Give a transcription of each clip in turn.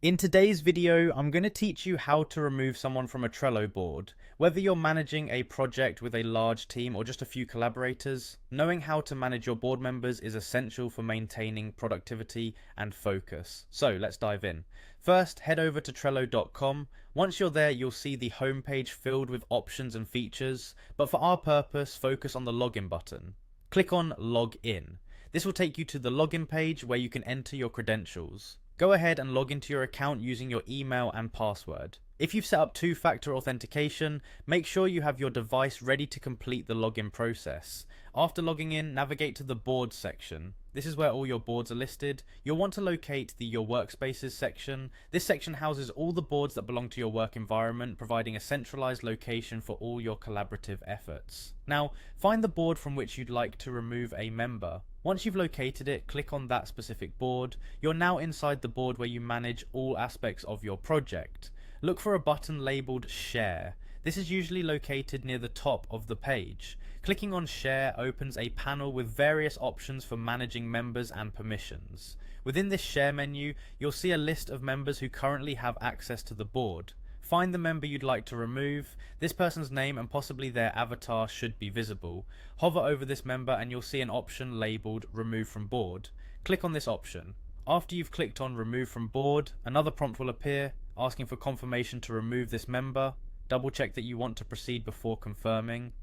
In today's video, I'm going to teach you how to remove someone from a Trello board. Whether you're managing a project with a large team or just a few collaborators, knowing how to manage your board members is essential for maintaining productivity and focus. So let's dive in. First, head over to Trello.com. Once you're there, you'll see the homepage filled with options and features, but for our purpose, focus on the login button. Click on Log In. This will take you to the login page where you can enter your credentials. Go ahead and log into your account using your email and password. If you've set up two-factor authentication, make sure you have your device ready to complete the login process. After logging in, navigate to the Boards section. This is where all your boards are listed. You'll want to locate the Your Workspaces section. This section houses all the boards that belong to your work environment, providing a centralized location for all your collaborative efforts. Now, find the board from which you'd like to remove a member. Once you've located it, click on that specific board. You're now inside the board where you manage all aspects of your project. Look for a button labeled Share. This is usually located near the top of the page. Clicking on Share opens a panel with various options for managing members and permissions. Within this Share menu, you'll see a list of members who currently have access to the board. Find the member you'd like to remove. This person's name and possibly their avatar should be visible. Hover over this member and you'll see an option labeled Remove from Board. Click on this option. After you've clicked on Remove from Board, another prompt will appear asking for confirmation to remove this member. Double check that you want to proceed before confirming.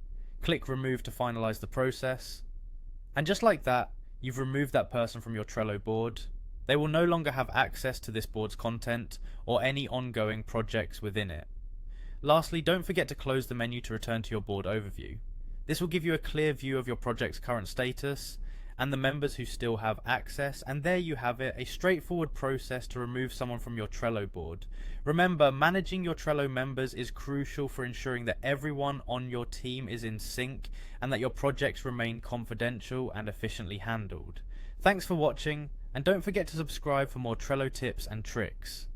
Click Remove to finalize the process. And just like that, you've removed that person from your Trello board. They will no longer have access to this board's content or any ongoing projects within it. Lastly, don't forget to close the menu to return to your board overview. This will give you a clear view of your project's current status and the members who still have access, and there you have it, a straightforward process to remove someone from your Trello board. Remember, managing your Trello members is crucial for ensuring that everyone on your team is in sync and that your projects remain confidential and efficiently handled. Thanks for watching, and don't forget to subscribe for more Trello tips and tricks.